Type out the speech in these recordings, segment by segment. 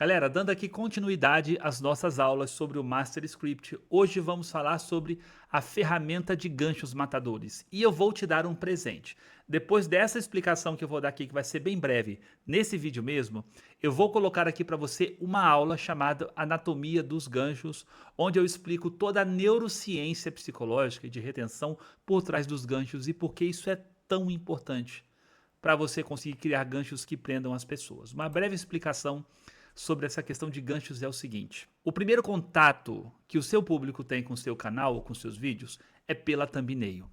Galera, dando aqui continuidade às nossas aulas sobre o Master Script, hoje vamos falar sobre a ferramenta de ganchos matadores. E eu vou te dar um presente. Depois dessa explicação que eu vou dar aqui, que vai ser bem breve, nesse vídeo mesmo, eu vou colocar aqui para você uma aula chamada Anatomia dos Ganchos, onde eu explico toda a neurociência psicológica e de retenção por trás dos ganchos e por que isso é tão importante para você conseguir criar ganchos que prendam as pessoas. Uma breve explicação sobre essa questão de ganchos é o seguinte: o primeiro contato que o seu público tem com o seu canal ou com seus vídeos é pela thumbnail.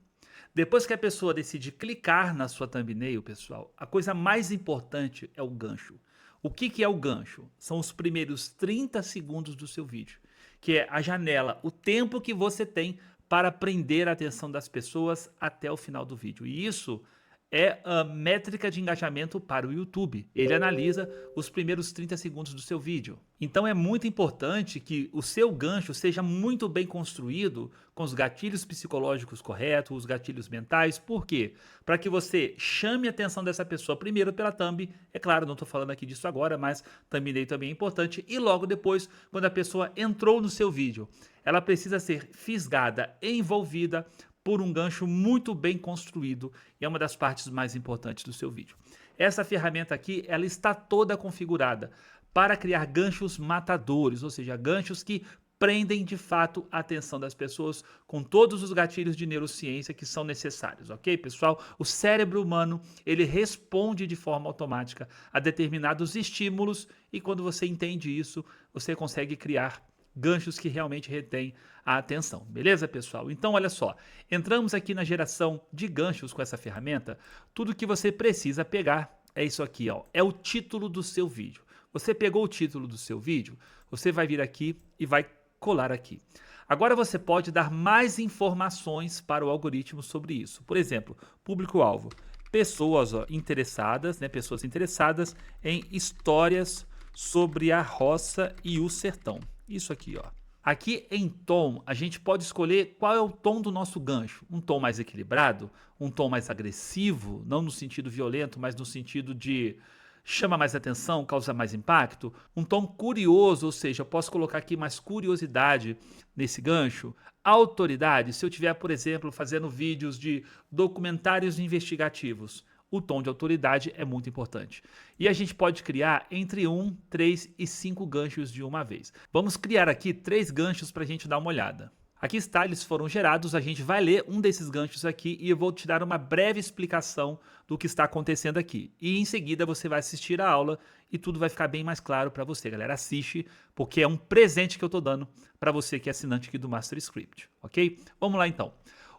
Depois que a pessoa decide clicar na sua thumbnail, pessoal, a coisa mais importante é o gancho. O que é o gancho? São os primeiros 30 segundos do seu vídeo, que é a janela, o tempo que você tem para prender a atenção das pessoas até o final do vídeo. E isso é a métrica de engajamento para o YouTube. Ele analisa os primeiros 30 segundos do seu vídeo. Então é muito importante que o seu gancho seja muito bem construído, com os gatilhos psicológicos corretos, os gatilhos mentais. Por quê? Para que você chame a atenção dessa pessoa primeiro pela thumb. É claro, não estou falando aqui disso agora, mas thumbnail também é importante. E logo depois, quando a pessoa entrou no seu vídeo, ela precisa ser fisgada, envolvida por um gancho muito bem construído, e é uma das partes mais importantes do seu vídeo. Essa ferramenta aqui, ela está toda configurada para criar ganchos matadores, ou seja, ganchos que prendem de fato a atenção das pessoas com todos os gatilhos de neurociência que são necessários, ok, pessoal? O cérebro humano, ele responde de forma automática a determinados estímulos, e quando você entende isso, você consegue criar ganchos que realmente retêm a atenção, beleza, pessoal? Então, olha só, entramos aqui na geração de ganchos com essa ferramenta. Tudo que você precisa pegar é isso aqui, ó, é o título do seu vídeo. Você pegou o título do seu vídeo, você vai vir aqui e vai colar aqui. Agora você pode dar mais informações para o algoritmo sobre isso. Por exemplo, público-alvo, pessoas interessadas, né, pessoas interessadas em histórias sobre a roça e o sertão. Isso aqui, ó. Aqui em tom, a gente pode escolher qual é o tom do nosso gancho. Um tom mais equilibrado, um tom mais agressivo, não no sentido violento, mas no sentido de chama mais atenção, causa mais impacto. Um tom curioso, ou seja, eu posso colocar aqui mais curiosidade nesse gancho. Autoridade, se eu tiver, por exemplo, fazendo vídeos de documentários investigativos, o tom de autoridade é muito importante. E a gente pode criar entre 1, 3 e 5 ganchos de uma vez. Vamos criar aqui 3 ganchos para a gente dar uma olhada. Aqui está, eles foram gerados, a gente vai ler um desses ganchos aqui e eu vou te dar uma breve explicação do que está acontecendo aqui. E em seguida você vai assistir a aula e tudo vai ficar bem mais claro para você, galera. Assiste, porque é um presente que eu estou dando para você que é assinante aqui do Master Script, ok? Vamos lá então.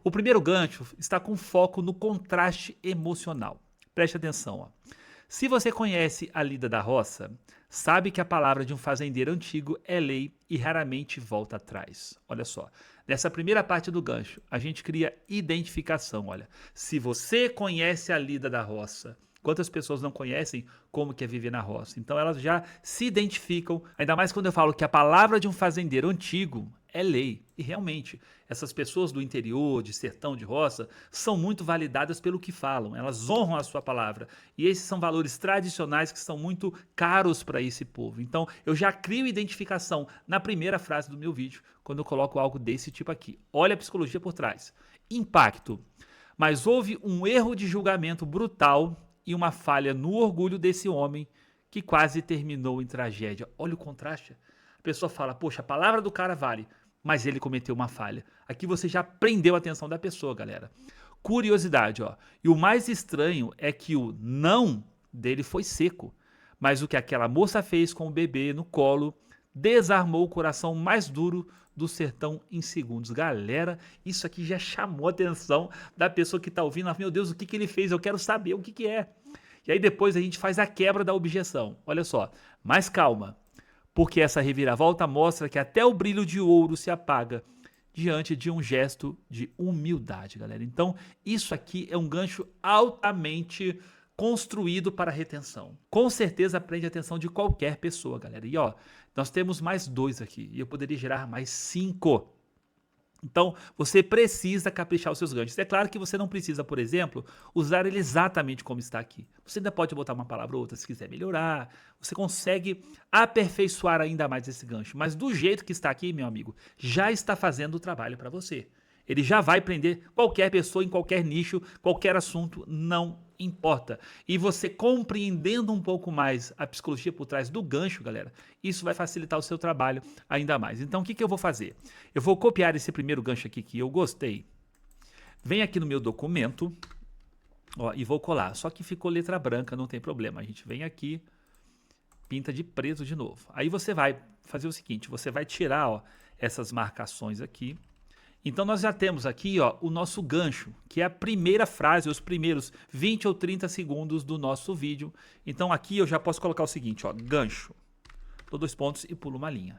O primeiro gancho está com foco no contraste emocional. Preste atenção, ó. Se você conhece a lida da roça, sabe que a palavra de um fazendeiro antigo é lei e raramente volta atrás. Olha só, nessa primeira parte do gancho, a gente cria identificação, olha. Se você conhece a lida da roça, quantas pessoas não conhecem como que é viver na roça? Então elas já se identificam, ainda mais quando eu falo que a palavra de um fazendeiro antigo é lei. E realmente, essas pessoas do interior, de sertão, de roça, são muito validadas pelo que falam. Elas honram a sua palavra. E esses são valores tradicionais que são muito caros para esse povo. Então, eu já crio identificação na primeira frase do meu vídeo, quando eu coloco algo desse tipo aqui. Olha a psicologia por trás. Impacto. Mas houve um erro de julgamento brutal e uma falha no orgulho desse homem que quase terminou em tragédia. Olha o contraste. A pessoa fala, poxa, a palavra do cara vale, mas ele cometeu uma falha. Aqui você já prendeu a atenção da pessoa, galera. Curiosidade, ó. E o mais estranho é que o não dele foi seco, mas o que aquela moça fez com o bebê no colo desarmou o coração mais duro do sertão em segundos. Galera, isso aqui já chamou a atenção da pessoa que está ouvindo. Meu Deus, o que ele fez? Eu quero saber o que é. E aí depois a gente faz a quebra da objeção. Olha só, mais calma. Porque essa reviravolta mostra que até o brilho de ouro se apaga diante de um gesto de humildade, galera. Então, isso aqui é um gancho altamente construído para retenção. Com certeza prende a atenção de qualquer pessoa, galera. E ó, nós temos mais 2 aqui, e eu poderia gerar mais 5. Então, você precisa caprichar os seus ganchos. É claro que você não precisa, por exemplo, usar ele exatamente como está aqui. Você ainda pode botar uma palavra ou outra se quiser melhorar. Você consegue aperfeiçoar ainda mais esse gancho. Mas do jeito que está aqui, meu amigo, já está fazendo o trabalho para você. Ele já vai prender qualquer pessoa em qualquer nicho, qualquer assunto, não importa. E você compreendendo um pouco mais a psicologia por trás do gancho, galera, isso vai facilitar o seu trabalho ainda mais. Então, o que eu vou fazer? Eu vou copiar esse primeiro gancho aqui que eu gostei. Venho aqui no meu documento, ó, e vou colar. Só que ficou letra branca, não tem problema. A gente vem aqui, pinta de preto de novo. Aí você vai fazer o seguinte, você vai tirar, ó, essas marcações aqui. Então nós já temos aqui, ó, o nosso gancho, que é a primeira frase, os primeiros 20 ou 30 segundos do nosso vídeo. Então aqui eu já posso colocar o seguinte, ó, gancho, dou 2 pontos e pulo uma linha.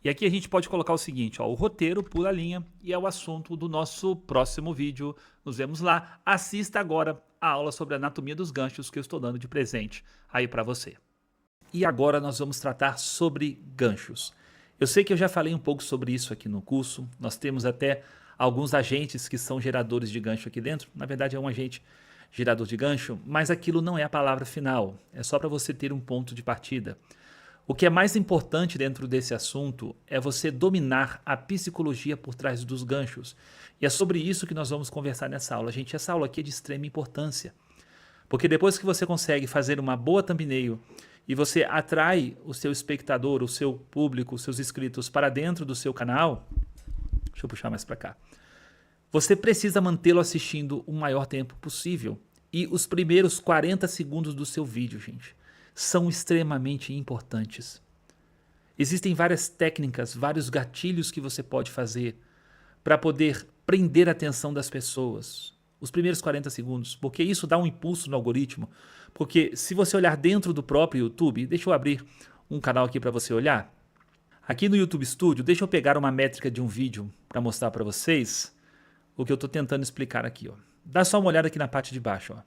E aqui a gente pode colocar o seguinte, ó, o roteiro, pula a linha, e é o assunto do nosso próximo vídeo. Nos vemos lá. Assista agora a aula sobre a anatomia dos ganchos que eu estou dando de presente aí para você. E agora nós vamos tratar sobre ganchos. Eu sei que eu já falei um pouco sobre isso aqui no curso, nós temos até alguns agentes que são geradores de gancho aqui dentro, na verdade é um agente gerador de gancho, mas aquilo não é a palavra final, é só para você ter um ponto de partida. O que é mais importante dentro desse assunto é você dominar a psicologia por trás dos ganchos, e é sobre isso que nós vamos conversar nessa aula. Gente, essa aula aqui é de extrema importância, porque depois que você consegue fazer uma boa thumbnail, e você atrai o seu espectador, o seu público, os seus inscritos para dentro do seu canal, deixa eu puxar mais para cá, você precisa mantê-lo assistindo o maior tempo possível. E os primeiros 40 segundos do seu vídeo, gente, são extremamente importantes. Existem várias técnicas, vários gatilhos que você pode fazer para poder prender a atenção das pessoas. Os primeiros 40 segundos, porque isso dá um impulso no algoritmo. Porque se você olhar dentro do próprio YouTube, deixa eu abrir um canal aqui para você olhar. Aqui no YouTube Studio, deixa eu pegar uma métrica de um vídeo para mostrar para vocês o que eu estou tentando explicar aqui. Ó. Dá só uma olhada aqui na parte de baixo. Ó.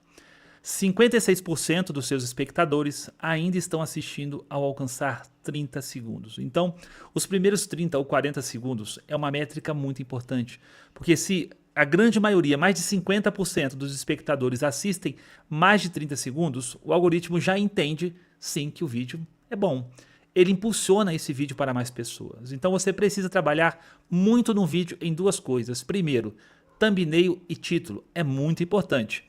56% dos seus espectadores ainda estão assistindo ao alcançar 30 segundos. Então, os primeiros 30 ou 40 segundos é uma métrica muito importante, porque se a grande maioria, mais de 50% dos espectadores assistem mais de 30 segundos, o algoritmo já entende, sim, que o vídeo é bom. Ele impulsiona esse vídeo para mais pessoas. Então você precisa trabalhar muito no vídeo em duas coisas. Primeiro, thumbnail e título. É muito importante.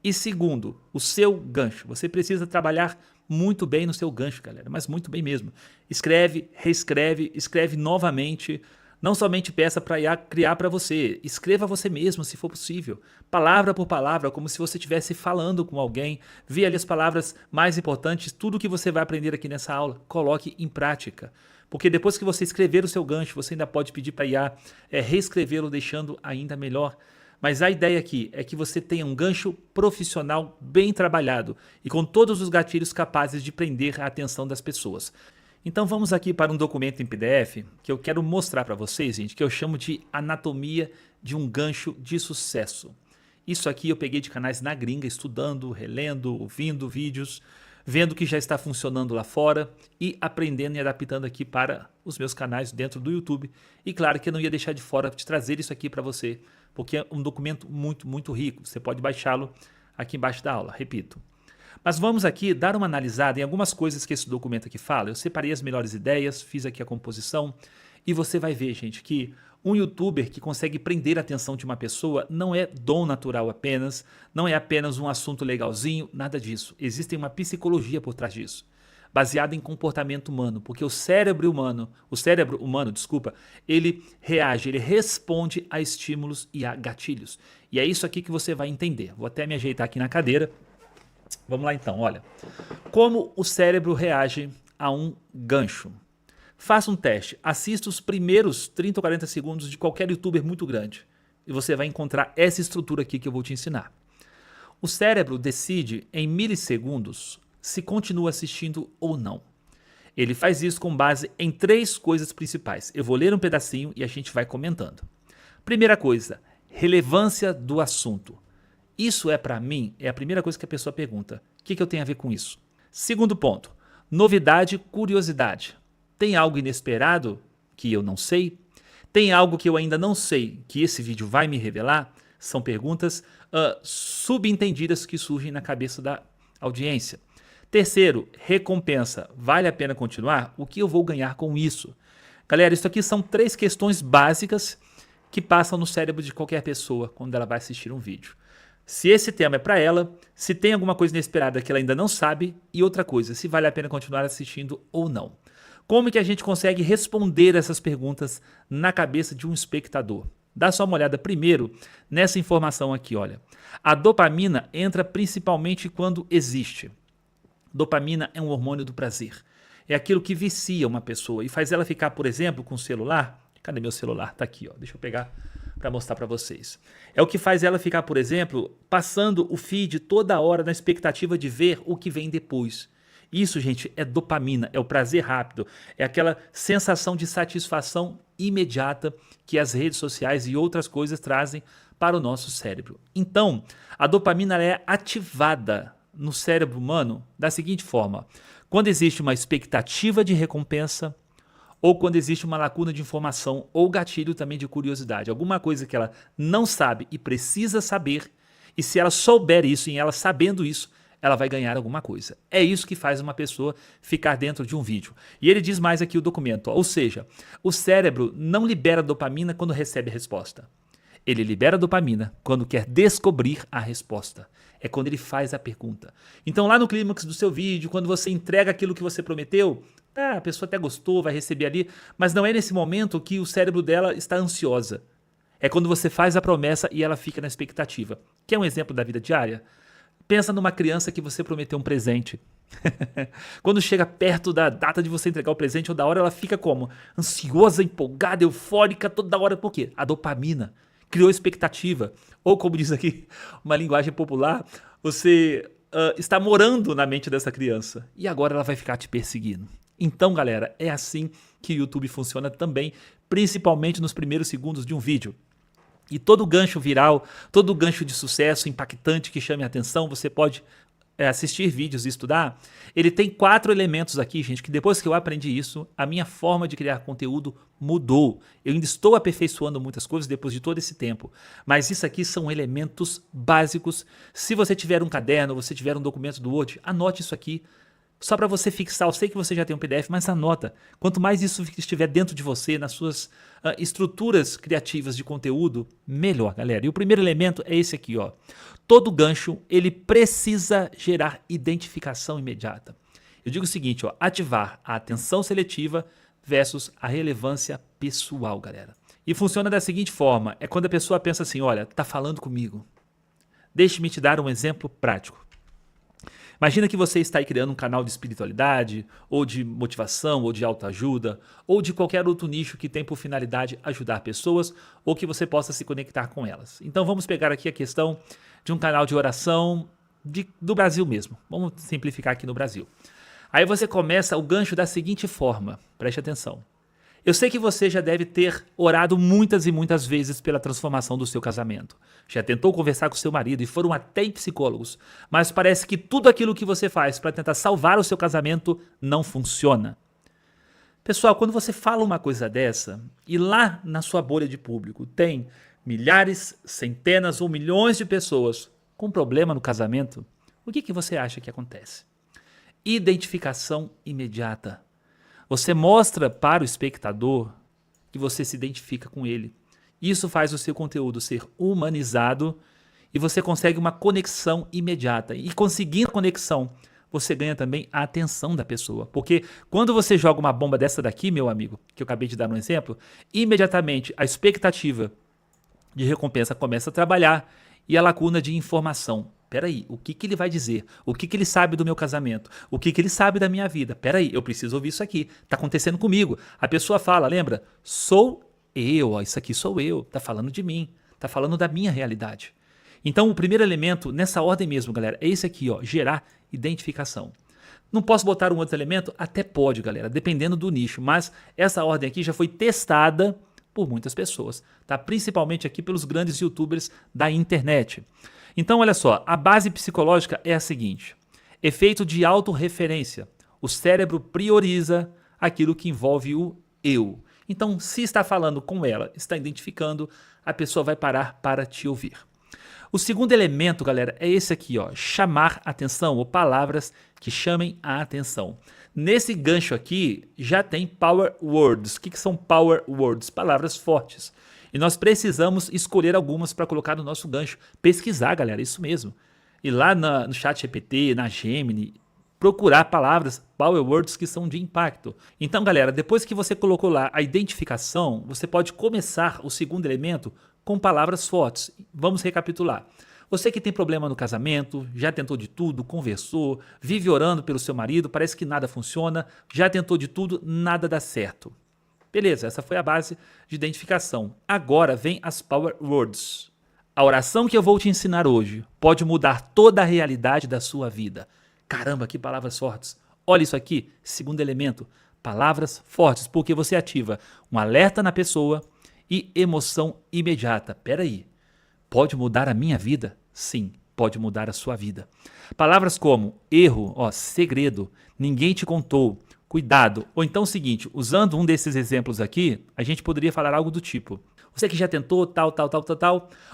E segundo, o seu gancho. Você precisa trabalhar muito bem no seu gancho, galera, mas muito bem mesmo. Escreve, reescreve, escreve novamente. Não somente peça para IA criar para você, escreva você mesmo se for possível, palavra por palavra, como se você estivesse falando com alguém, vê ali as palavras mais importantes, tudo que você vai aprender aqui nessa aula, coloque em prática. Porque depois que você escrever o seu gancho, você ainda pode pedir para a IA reescrevê-lo, deixando ainda melhor. Mas a ideia aqui é que você tenha um gancho profissional bem trabalhado e com todos os gatilhos capazes de prender a atenção das pessoas. Então vamos aqui para um documento em PDF que eu quero mostrar para vocês, gente, que eu chamo de anatomia de um gancho de sucesso. Isso aqui eu peguei de canais na gringa, estudando, relendo, ouvindo vídeos, vendo que já está funcionando lá fora e aprendendo e adaptando aqui para os meus canais dentro do YouTube. E claro que eu não ia deixar de fora de trazer isso aqui para você, porque é um documento muito, muito rico. Você pode baixá-lo aqui embaixo da aula, repito. Mas vamos aqui dar uma analisada em algumas coisas que esse documento aqui fala. Eu separei as melhores ideias, fiz aqui a composição e você vai ver, gente, que um youtuber que consegue prender a atenção de uma pessoa não é dom natural apenas, não é apenas um assunto legalzinho, nada disso. Existe uma psicologia por trás disso, baseada em comportamento humano, porque o cérebro humano, ele reage, ele responde a estímulos e a gatilhos. E é isso aqui que você vai entender. Vou até me ajeitar aqui na cadeira. Vamos lá então, olha. Como o cérebro reage a um gancho? Faça um teste, assista os primeiros 30 ou 40 segundos de qualquer youtuber muito grande e você vai encontrar essa estrutura aqui que eu vou te ensinar. O cérebro decide em milissegundos se continua assistindo ou não. Ele faz isso com base em 3 coisas principais. Eu vou ler um pedacinho e a gente vai comentando. Primeira coisa, relevância do assunto. Isso é para mim, é a primeira coisa que a pessoa pergunta. O que eu tenho a ver com isso? Segundo ponto, novidade, curiosidade. Tem algo inesperado que eu não sei? Tem algo que eu ainda não sei, que esse vídeo vai me revelar? São perguntas subentendidas que surgem na cabeça da audiência. Terceiro, recompensa. Vale a pena continuar? O que eu vou ganhar com isso? Galera, isso aqui são 3 questões básicas que passam no cérebro de qualquer pessoa quando ela vai assistir um vídeo. Se esse tema é para ela, se tem alguma coisa inesperada que ela ainda não sabe, e outra coisa, se vale a pena continuar assistindo ou não. Como que a gente consegue responder essas perguntas na cabeça de um espectador? Dá só uma olhada primeiro nessa informação aqui, olha. A dopamina entra principalmente quando existe. Dopamina é um hormônio do prazer. É aquilo que vicia uma pessoa e faz ela ficar, por exemplo, com o celular. Cadê meu celular? Tá aqui, ó. Deixa eu pegar para mostrar para vocês. É o que faz ela ficar, por exemplo, passando o feed toda hora na expectativa de ver o que vem depois. Isso, gente, é dopamina, é o prazer rápido, é aquela sensação de satisfação imediata que as redes sociais e outras coisas trazem para o nosso cérebro. Então, a dopamina é ativada no cérebro humano da seguinte forma: quando existe uma expectativa de recompensa, ou quando existe uma lacuna de informação ou gatilho também de curiosidade, alguma coisa que ela não sabe e precisa saber, e se ela souber isso e ela sabendo isso, ela vai ganhar alguma coisa. É isso que faz uma pessoa ficar dentro de um vídeo. E ele diz mais aqui o documento, ó, ou seja, o cérebro não libera dopamina quando recebe a resposta. Ele libera dopamina quando quer descobrir a resposta. É quando ele faz a pergunta. Então lá no clímax do seu vídeo, quando você entrega aquilo que você prometeu, a pessoa até gostou, vai receber ali, mas não é nesse momento que o cérebro dela está ansiosa. É quando você faz a promessa e ela fica na expectativa. Quer um exemplo da vida diária? Pensa numa criança que você prometeu um presente. Quando chega perto da data de você entregar o presente ou da hora, ela fica como? Ansiosa, empolgada, eufórica, toda hora. Por quê? A dopamina criou expectativa. Ou como diz aqui uma linguagem popular, você está morando na mente dessa criança. E agora ela vai ficar te perseguindo. Então, galera, é assim que o YouTube funciona também, principalmente nos primeiros segundos de um vídeo. E todo gancho viral, todo gancho de sucesso impactante que chame a atenção, você pode assistir vídeos e estudar. Ele tem 4 elementos aqui, gente, que depois que eu aprendi isso, a minha forma de criar conteúdo mudou. Eu ainda estou aperfeiçoando muitas coisas depois de todo esse tempo, mas isso aqui são elementos básicos. Se você tiver um caderno, você tiver um documento do Word, anote isso aqui. Só para você fixar, eu sei que você já tem um PDF, mas anota. Quanto mais isso estiver dentro de você, nas suas estruturas criativas de conteúdo, melhor, galera. E o primeiro elemento é esse aqui, ó. Todo gancho, ele precisa gerar identificação imediata. Eu digo o seguinte, ó, ativar a atenção seletiva versus a relevância pessoal, galera. E funciona da seguinte forma, é quando a pessoa pensa assim, olha, tá falando comigo. Deixe-me te dar um exemplo prático. Imagina que você está aí criando um canal de espiritualidade, ou de motivação, ou de autoajuda, ou de qualquer outro nicho que tem por finalidade ajudar pessoas, ou que você possa se conectar com elas. Então vamos pegar aqui a questão de um canal de oração do Brasil mesmo. Vamos simplificar aqui no Brasil. Aí você começa o gancho da seguinte forma, preste atenção. Eu sei que você já deve ter orado muitas e muitas vezes pela transformação do seu casamento. Já tentou conversar com seu marido e foram até em psicólogos, mas parece que tudo aquilo que você faz para tentar salvar o seu casamento não funciona. Pessoal, quando você fala uma coisa dessa e lá na sua bolha de público tem milhares, centenas ou milhões de pessoas com problema no casamento, o que você acha que acontece? Identificação imediata. Você mostra para o espectador que você se identifica com ele. Isso faz o seu conteúdo ser humanizado e você consegue uma conexão imediata. E conseguindo a conexão, você ganha também a atenção da pessoa. Porque quando você joga uma bomba dessa daqui, meu amigo, que eu acabei de dar um exemplo, imediatamente a expectativa de recompensa começa a trabalhar e a lacuna de informação. Peraí, o que ele vai dizer? O que ele sabe do meu casamento? O que ele sabe da minha vida? Peraí, eu preciso ouvir isso aqui. Tá acontecendo comigo. A pessoa fala, lembra? Sou eu, ó, isso aqui sou eu. Tá falando de mim. Tá falando da minha realidade. Então, o primeiro elemento, nessa ordem mesmo, galera, é esse aqui, ó, gerar identificação. Não posso botar um outro elemento? Até pode, galera, dependendo do nicho. Mas essa ordem aqui já foi testada por muitas pessoas, tá? Principalmente aqui pelos grandes youtubers da internet. Então, olha só, a base psicológica é a seguinte: efeito de autorreferência. O cérebro prioriza aquilo que envolve o eu. Então, se está falando com ela, está identificando, a pessoa vai parar para te ouvir. O segundo elemento, galera, é esse aqui, ó, chamar atenção, ou palavras que chamem a atenção. Nesse gancho aqui, já tem power words. O que são power words? Palavras fortes. E nós precisamos escolher algumas para colocar no nosso gancho. Pesquisar, galera, isso mesmo. E lá no ChatGPT, na Gemini, procurar palavras, power words que são de impacto. Então, galera, depois que você colocou lá a identificação, você pode começar o segundo elemento com palavras fortes. Vamos recapitular. Você que tem problema no casamento, já tentou de tudo, conversou, vive orando pelo seu marido, parece que nada funciona, já tentou de tudo, nada dá certo. Beleza, essa foi a base de identificação. Agora vem as power words. A oração que eu vou te ensinar hoje pode mudar toda a realidade da sua vida. Caramba, que palavras fortes. Olha isso aqui, segundo elemento, palavras fortes, porque você ativa um alerta na pessoa e emoção imediata. Peraí, pode mudar a minha vida? Sim, pode mudar a sua vida. Palavras como erro, ó, segredo, ninguém te contou, cuidado. Ou então o seguinte, usando um desses exemplos aqui, a gente poderia falar algo do tipo: você que já tentou tal,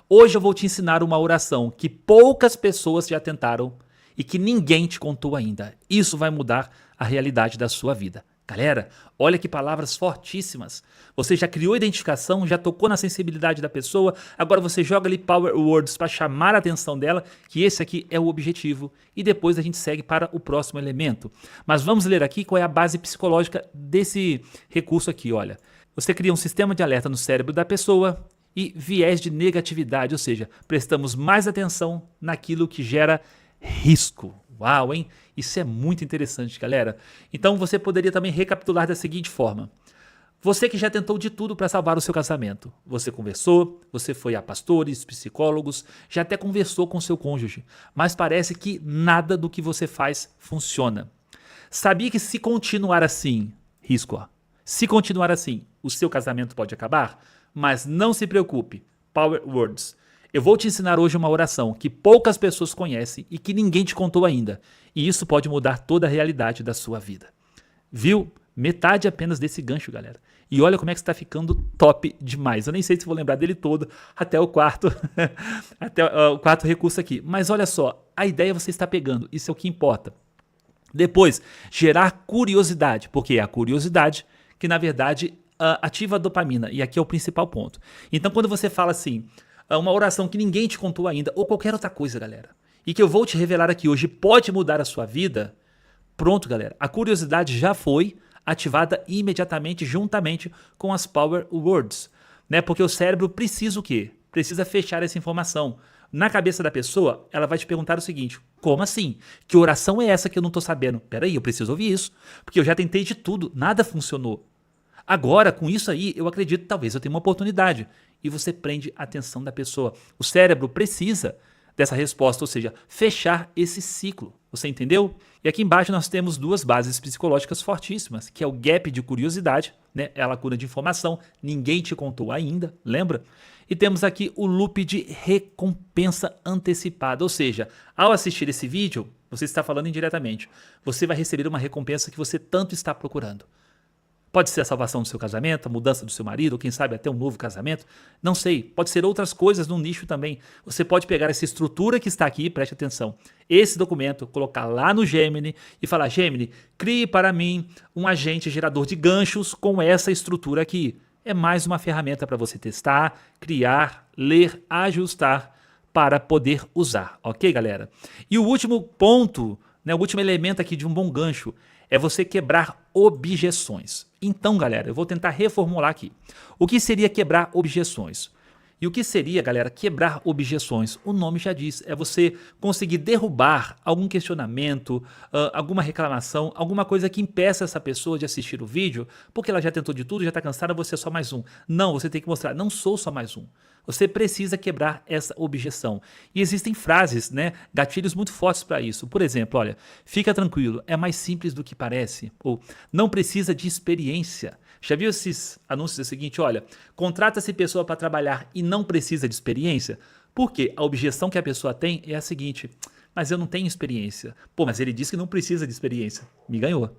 hoje eu vou te ensinar uma oração que poucas pessoas já tentaram e que ninguém te contou ainda. Isso vai mudar a realidade da sua vida. Galera, olha que palavras fortíssimas. Você já criou identificação, já tocou na sensibilidade da pessoa, agora você joga ali power words para chamar a atenção dela, que esse aqui é o objetivo, e depois a gente segue para o próximo elemento. Mas vamos ler aqui qual é a base psicológica desse recurso aqui, olha. Você cria um sistema de alerta no cérebro da pessoa e viés de negatividade, ou seja, prestamos mais atenção naquilo que gera risco. Uau, hein? Isso é muito interessante, galera. Então você poderia também recapitular da seguinte forma: você que já tentou de tudo para salvar o seu casamento. Você conversou, você foi a pastores, psicólogos, já até conversou com seu cônjuge, mas parece que nada do que você faz funciona. Sabia que se continuar assim, risco, ó, se continuar assim, o seu casamento pode acabar? Mas não se preocupe, power words. Eu vou te ensinar hoje uma oração que poucas pessoas conhecem e que ninguém te contou ainda. E isso pode mudar toda a realidade da sua vida. Viu? Metade apenas desse gancho, galera. E olha como é que está ficando top demais. Eu nem sei se vou lembrar dele todo até o quarto, o quarto recurso aqui. Mas olha só, a ideia você está pegando. Isso é o que importa. Depois, gerar curiosidade, porque é a curiosidade que, na verdade, ativa a dopamina. E aqui é o principal ponto. Então, quando você fala assim, uma oração que ninguém te contou ainda, ou qualquer outra coisa, galera, e que eu vou te revelar aqui hoje pode mudar a sua vida, pronto, galera. A curiosidade já foi ativada imediatamente, juntamente com as power words, né? Porque o cérebro precisa o quê? Precisa fechar essa informação. Na cabeça da pessoa, ela vai te perguntar o seguinte: como assim? Que oração é essa que eu não estou sabendo? Peraí, eu preciso ouvir isso, porque eu já tentei de tudo, nada funcionou. Agora, com isso aí, eu acredito que talvez eu tenha uma oportunidade. E você prende a atenção da pessoa. O cérebro precisa dessa resposta, ou seja, fechar esse ciclo. Você entendeu? E aqui embaixo nós temos duas bases psicológicas fortíssimas, que é o gap de curiosidade, né? É a lacuna de informação, ninguém te contou ainda, lembra? E temos aqui o loop de recompensa antecipada, ou seja, ao assistir esse vídeo, você está falando indiretamente, você vai receber uma recompensa que você tanto está procurando. Pode ser a salvação do seu casamento, a mudança do seu marido, ou quem sabe até um novo casamento. Não sei, pode ser outras coisas no nicho também. Você pode pegar essa estrutura que está aqui, preste atenção, esse documento, colocar lá no Gemini e falar: Gemini, crie para mim um agente gerador de ganchos com essa estrutura aqui. É mais uma ferramenta para você testar, criar, ler, ajustar para poder usar, ok, galera? E o último ponto, né, o último elemento aqui de um bom gancho é você quebrar objeções. Então, galera, eu vou tentar reformular aqui. O que seria quebrar objeções? E o que seria, galera, quebrar objeções? O nome já diz, é você conseguir derrubar algum questionamento, alguma reclamação, alguma coisa que impeça essa pessoa de assistir o vídeo, porque ela já tentou de tudo, já está cansada, você é só mais um. Não, você tem que mostrar, não sou só mais um. Você precisa quebrar essa objeção. E existem frases, né, gatilhos muito fortes para isso. Por exemplo, olha, fica tranquilo, é mais simples do que parece. Ou não precisa de experiência. Já viu esses anúncios seguinte, olha, contrata-se pessoa para trabalhar e não precisa de experiência? Porque a objeção que a pessoa tem é a seguinte: mas eu não tenho experiência. Pô, mas ele disse que não precisa de experiência. Me ganhou.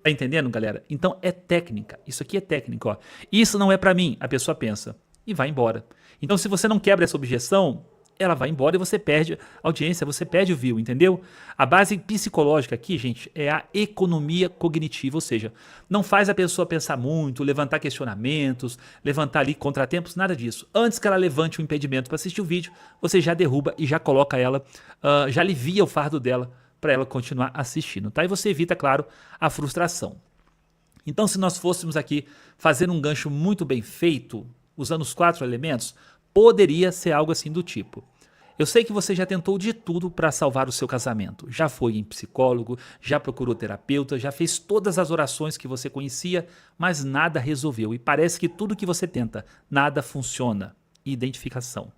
Tá entendendo, galera? Então é técnica. Isso aqui é técnica, ó. Isso não é pra mim, a pessoa pensa e vai embora. Então se você não quebra essa objeção, ela vai embora e você perde a audiência, você perde o view, entendeu? A base psicológica aqui, gente, é a economia cognitiva, ou seja, não faz a pessoa pensar muito, levantar questionamentos, levantar ali contratempos, nada disso. Antes que ela levante um impedimento para assistir o vídeo, você já derruba e já coloca ela, já alivia o fardo dela para ela continuar assistindo, tá? E você evita, claro, a frustração. Então, se nós fôssemos aqui fazer um gancho muito bem feito, usando os 4 elementos, poderia ser algo assim do tipo: eu sei que você já tentou de tudo para salvar o seu casamento. Já foi em psicólogo, já procurou terapeuta, já fez todas as orações que você conhecia, mas nada resolveu. E parece que tudo que você tenta, nada funciona. Identificação.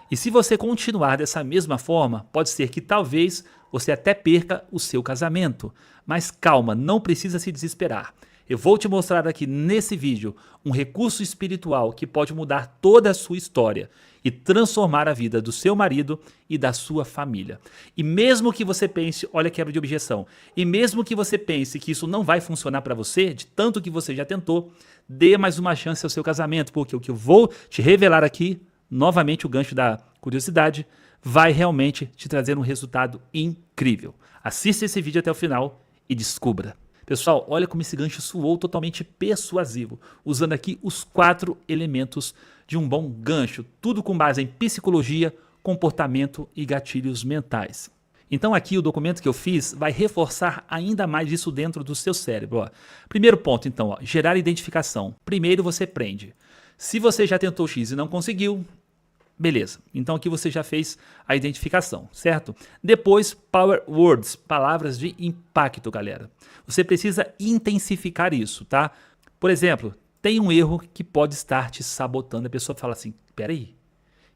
E se você continuar dessa mesma forma, pode ser que talvez você até perca o seu casamento. Mas calma, não precisa se desesperar. Eu vou te mostrar aqui nesse vídeo um recurso espiritual que pode mudar toda a sua história e transformar a vida do seu marido e da sua família. E mesmo que você pense, olha a quebra de objeção, e mesmo que você pense que isso não vai funcionar para você, de tanto que você já tentou, dê mais uma chance ao seu casamento, porque o que eu vou te revelar aqui, novamente o gancho da curiosidade, vai realmente te trazer um resultado incrível. Assista esse vídeo até o final e descubra. Pessoal, olha como esse gancho soou totalmente persuasivo, usando aqui os 4 elementos de um bom gancho, tudo com base em psicologia, comportamento e gatilhos mentais. Então aqui o documento que eu fiz vai reforçar ainda mais isso dentro do seu cérebro. Ó. Primeiro ponto então, ó, gerar identificação. Primeiro você prende. Se você já tentou X e não conseguiu, beleza, então aqui você já fez a identificação, certo? Depois, Power Words, palavras de impacto, galera. Você precisa intensificar isso, tá? Por exemplo, tem um erro que pode estar te sabotando. A pessoa fala assim, peraí,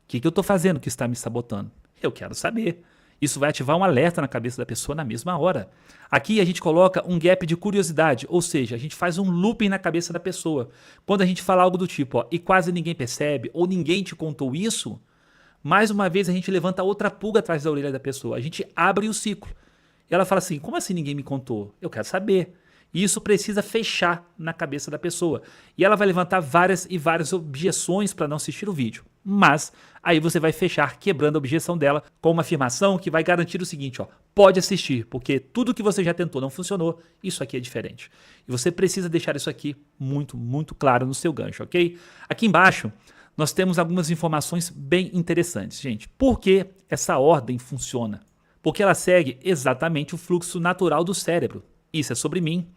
o que eu tô fazendo que está me sabotando? Eu quero saber. Isso vai ativar um alerta na cabeça da pessoa na mesma hora. Aqui a gente coloca um gap de curiosidade, ou seja, a gente faz um looping na cabeça da pessoa. Quando a gente fala algo do tipo, ó, e quase ninguém percebe, ou ninguém te contou isso, mais uma vez a gente levanta outra pulga atrás da orelha da pessoa. A gente abre o ciclo. E ela fala assim, como assim ninguém me contou? Eu quero saber. E isso precisa fechar na cabeça da pessoa. E ela vai levantar várias e várias objeções para não assistir o vídeo. Mas aí você vai fechar quebrando a objeção dela com uma afirmação que vai garantir o seguinte, ó, pode assistir, porque tudo que você já tentou não funcionou, isso aqui é diferente. E você precisa deixar isso aqui muito, muito claro no seu gancho, ok? Aqui embaixo nós temos algumas informações bem interessantes, gente. Por que essa ordem funciona? Porque ela segue exatamente o fluxo natural do cérebro. Isso é sobre mim,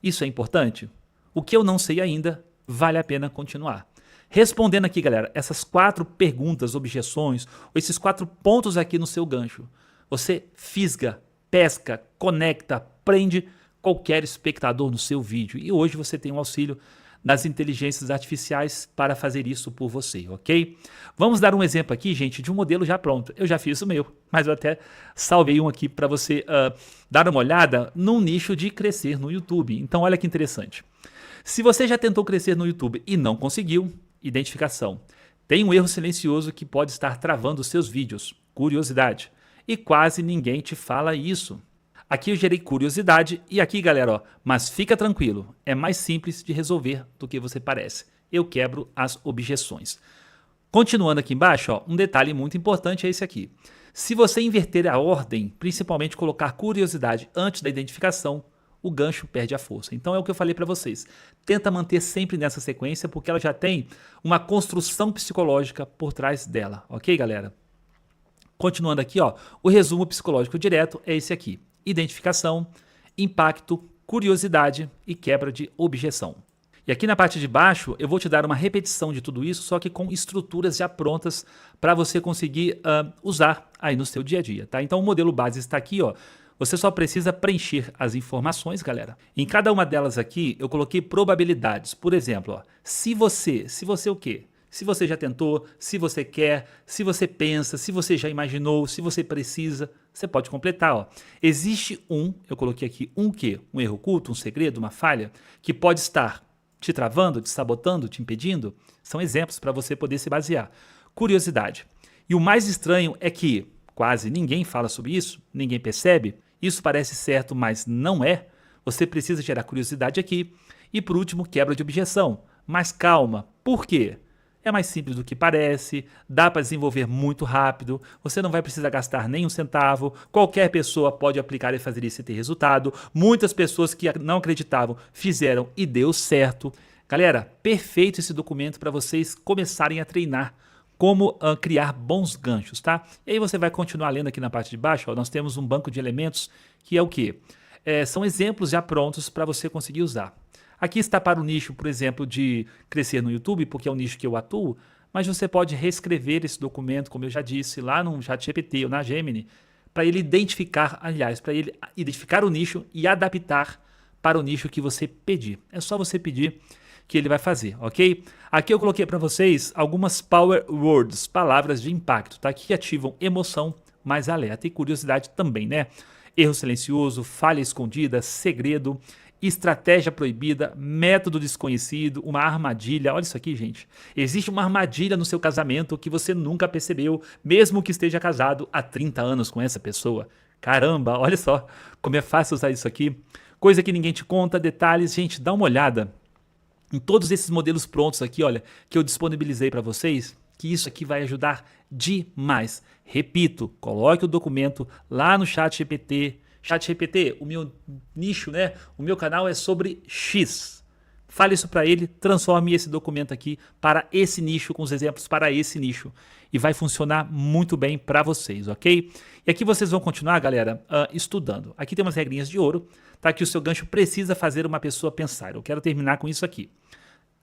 isso é importante. O que eu não sei ainda, vale a pena continuar. Respondendo aqui, galera, essas 4 perguntas, objeções, ou esses 4 pontos aqui no seu gancho, você fisga, pesca, conecta, prende qualquer espectador no seu vídeo. E hoje você tem um auxílio das inteligências artificiais para fazer isso por você, ok? Vamos dar um exemplo aqui, gente, de um modelo já pronto. Eu já fiz o meu, mas eu até salvei um aqui para você dar uma olhada num nicho de crescer no YouTube. Então, olha que interessante. Se você já tentou crescer no YouTube e não conseguiu, identificação. Tem um erro silencioso que pode estar travando os seus vídeos, curiosidade. E quase ninguém te fala isso. Aqui eu gerei curiosidade e aqui, galera, ó, mas fica tranquilo, é mais simples de resolver do que você parece. Eu quebro as objeções. Continuando aqui embaixo, ó, um detalhe muito importante é esse aqui. Se você inverter a ordem, principalmente colocar curiosidade antes da identificação, o gancho perde a força. Então é o que eu falei para vocês. Tenta manter sempre nessa sequência porque ela já tem uma construção psicológica por trás dela, ok, galera? Continuando aqui, ó, o resumo psicológico direto é esse aqui. Identificação, impacto, curiosidade e quebra de objeção. E aqui na parte de baixo eu vou te dar uma repetição de tudo isso, só que com estruturas já prontas para você conseguir usar aí no seu dia a dia, tá? Então o modelo base está aqui, ó. Você só precisa preencher as informações, galera. Em cada uma delas aqui eu coloquei probabilidades. Por exemplo, ó, se você o quê? Se você já tentou, se você quer, se você pensa, se você já imaginou, se você precisa, você pode completar. Ó. Existe eu coloquei aqui um quê? Um erro oculto, um segredo, uma falha, que pode estar te travando, te sabotando, te impedindo? São exemplos para você poder se basear. Curiosidade. E o mais estranho é que quase ninguém fala sobre isso, ninguém percebe, isso parece certo, mas não é. Você precisa gerar curiosidade aqui. E por último, quebra de objeção. Mas calma, por quê? É mais simples do que parece, dá para desenvolver muito rápido, você não vai precisar gastar nem um centavo, qualquer pessoa pode aplicar e fazer isso e ter resultado. Muitas pessoas que não acreditavam fizeram e deu certo. Galera, perfeito esse documento para vocês começarem a treinar como criar bons ganchos, tá? E aí você vai continuar lendo aqui na parte de baixo, ó, nós temos um banco de elementos que é o quê? São exemplos já prontos para você conseguir usar. Aqui está para o nicho, por exemplo, de crescer no YouTube, porque é o nicho que eu atuo, mas você pode reescrever esse documento, como eu já disse, lá no ChatGPT ou na Gemini, para ele identificar, aliás, para ele identificar o nicho e adaptar para o nicho que você pedir. É só você pedir que ele vai fazer, ok? Aqui eu coloquei para vocês algumas power words, palavras de impacto, tá? Que ativam emoção, mais alerta e curiosidade também, né? Erro silencioso, falha escondida, segredo, estratégia proibida, método desconhecido, uma armadilha. Olha isso aqui, gente. Existe uma armadilha no seu casamento que você nunca percebeu, mesmo que esteja casado há 30 anos com essa pessoa. Caramba, olha só como é fácil usar isso aqui. Coisa que ninguém te conta, detalhes. Gente, dá uma olhada em todos esses modelos prontos aqui, olha, que eu disponibilizei para vocês, que isso aqui vai ajudar demais. Repito, coloque o documento lá no ChatGPT. ChatGPT, o meu nicho, né? O meu canal é sobre X. Fale isso para ele, transforme esse documento aqui para esse nicho, com os exemplos para esse nicho. E vai funcionar muito bem para vocês, ok? E aqui vocês vão continuar, galera, estudando. Aqui tem umas regrinhas de ouro, tá? Que o seu gancho precisa fazer uma pessoa pensar. Eu quero terminar com isso aqui.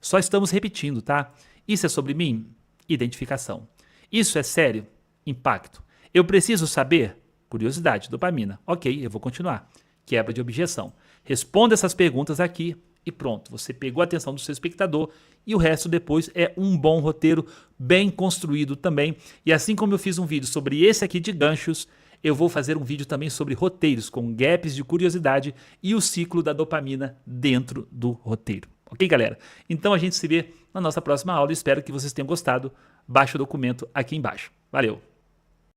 Só estamos repetindo, tá? Isso é sobre mim? Identificação. Isso é sério? Impacto. Eu preciso saber? Curiosidade, dopamina. Ok, eu vou continuar. Quebra de objeção. Responda essas perguntas aqui e pronto. Você pegou a atenção do seu espectador e o resto depois é um bom roteiro, bem construído também. E assim como eu fiz um vídeo sobre esse aqui de ganchos, eu vou fazer um vídeo também sobre roteiros, com gaps de curiosidade e o ciclo da dopamina dentro do roteiro. Ok, galera? Então a gente se vê na nossa próxima aula. Espero que vocês tenham gostado. Baixe o documento aqui embaixo. Valeu!